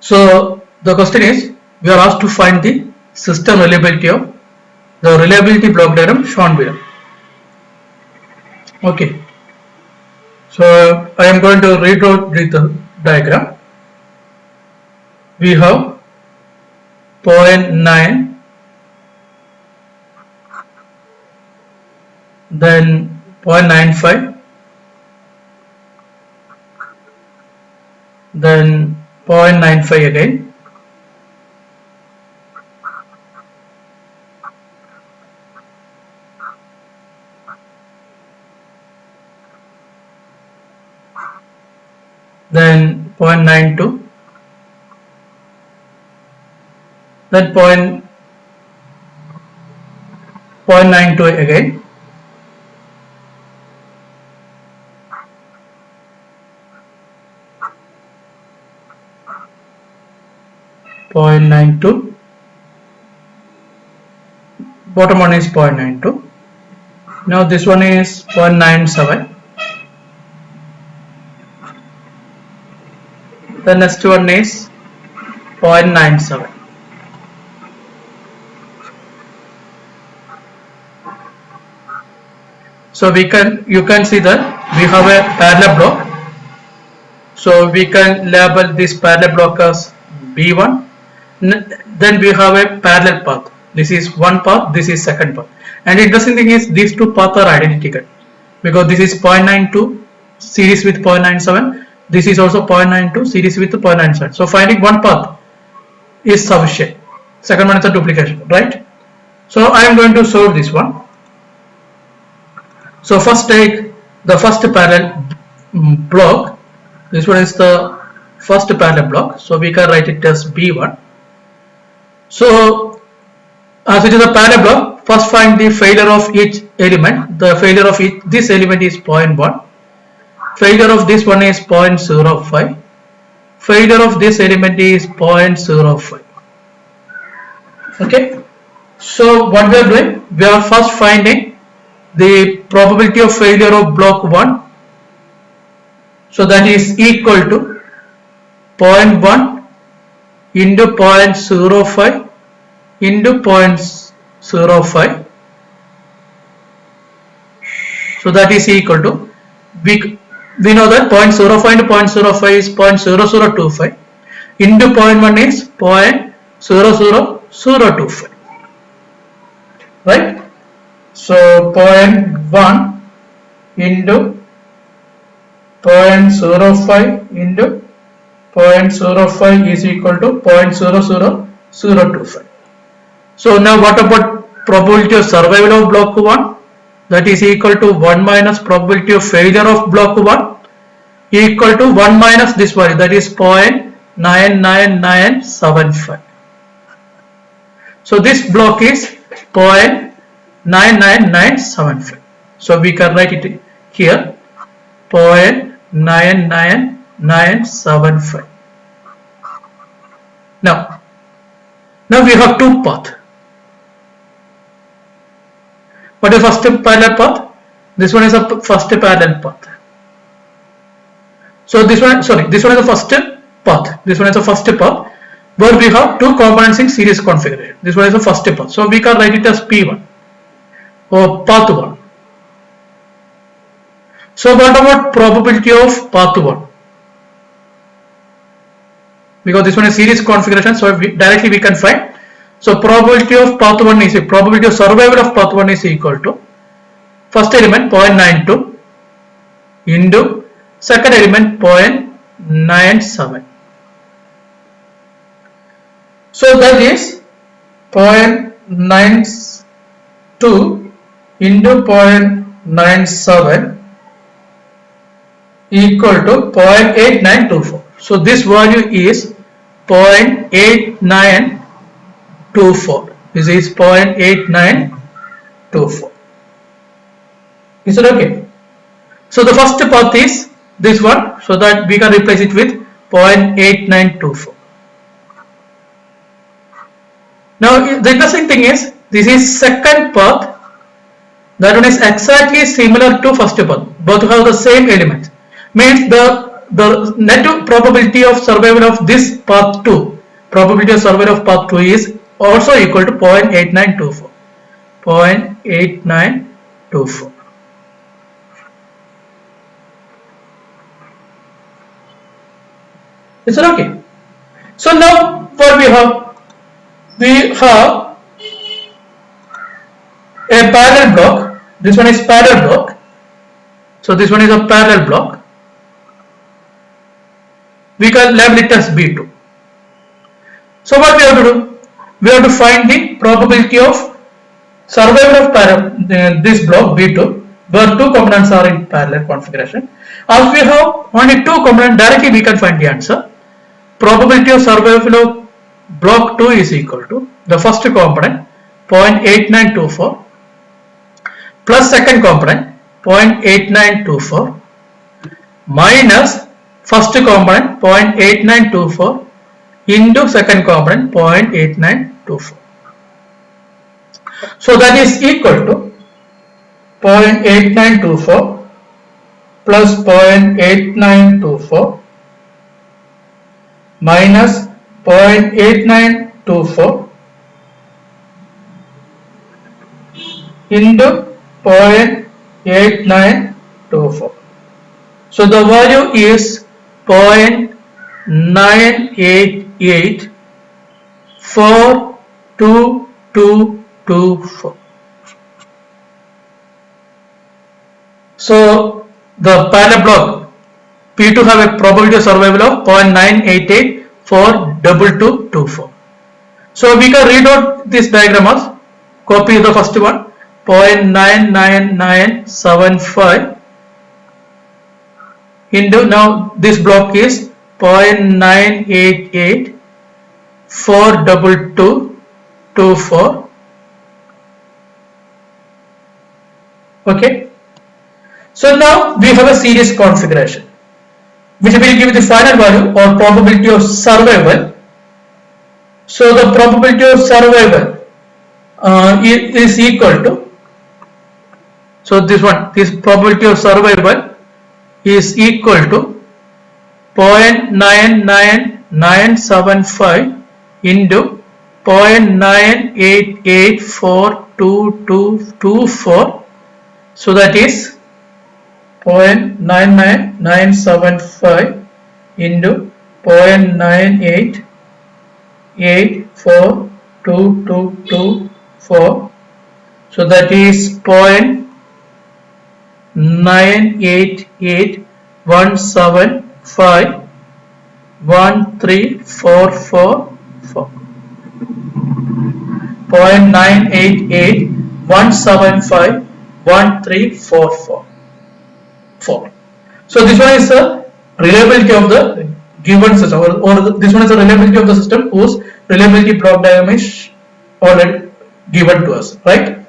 So the question is, we are asked to find the system reliability of the reliability block diagram shown below. Okay, so I am going to redraw the diagram. We have 0.9, then 0.95, then 0.95 again, then 0.92, then 0.92 again, .92, bottom one is 0.92. Now this one is 0.97. The next one is 0.97. So you can see that we have a parallel block. So we can label this parallel block as B1. Then we have a parallel path. This is one path, this is second path. And interesting thing is these two paths are identical because this is 0.92 series with 0.97. This is also 0.92 series with 0.97. So finding one path is sufficient. Second one is a duplication, right? So I am going to solve this one. So first take the first parallel block. This one is the first parallel block. So we can write it as B1. So as it is a parallel block, first find the failure of each element. The failure of this element is 0.1. Failure of this one is 0.05. Failure of this element is 0.05. Okay. So what we are doing? We are first finding the probability of failure of block 1. So that is equal to 0.1 into 0.05 into 0.05. So that is equal to, we know that 0.05 into 0.05 is 0.0025 into 0.1 is 0.00025, right? So 0.1 into 0.05 into 0.05 is equal to 0.00025. So now what about probability of survival of block 1? That is equal to 1 minus probability of failure of block 1 equal to 1 minus this value, that is 0.99975. So this block is 0.99975. So we can write it here 0.99975. Now we have two paths. What is first parallel path? This one is a first parallel path. So this one is the first path. This one is the first path where we have two components in series configuration. This one is the first path. So we can write it as P1 or path 1. So what about probability of path 1? Because this one is series configuration, so directly we can find. So probability of path 1 is probability of survival of path 1 is equal to first element 0.92 into second element 0.97. So that is 0.92 into 0.97 equal to 0.8924. So this value is 0.8924. This is 0.8924. Is it okay? So the first path is this one, so that we can replace it with 0.8924. Now the interesting thing is, this is second path. That one is exactly similar to first path. Both have the same element. Means the the net probability of survival of this path 2, probability of survival of path 2 is also equal to 0.8924. 0.8924. Is it okay? So now what we have? We have a parallel block. This one is parallel block. So this one is a parallel block. We can label it as B2. So what we have to do? We have to find the probability of survival of this block B2, where two components are in parallel configuration. As we have only two components, directly we can find the answer. Probability of survival of block 2 is equal to the first component 0.8924 plus second component 0.8924 minus first component 0.8924 into second component 0.8924. So that is equal to 0.8924 plus 0.8924 minus 0.8924 into 0.8924. So the value is 0.9884224. So the parallel block P2 have a probability of survival of 0.9884224. So we can read out this diagram as, copy the first one, 0.99975 into, now this block is 0.9884224. Okay. So now we have a series configuration which will give the final value or probability of survival. So the probability of survival is equal to, so this probability of survival is equal to 0.99975 into 0.9884224. So that is 0.99975 into 0.9884224. So that is 0.988175 13444. 0.988175 13444. So this one is the reliability of the given system, or this one is the reliability of the system whose reliability block diagram is already given to us, right?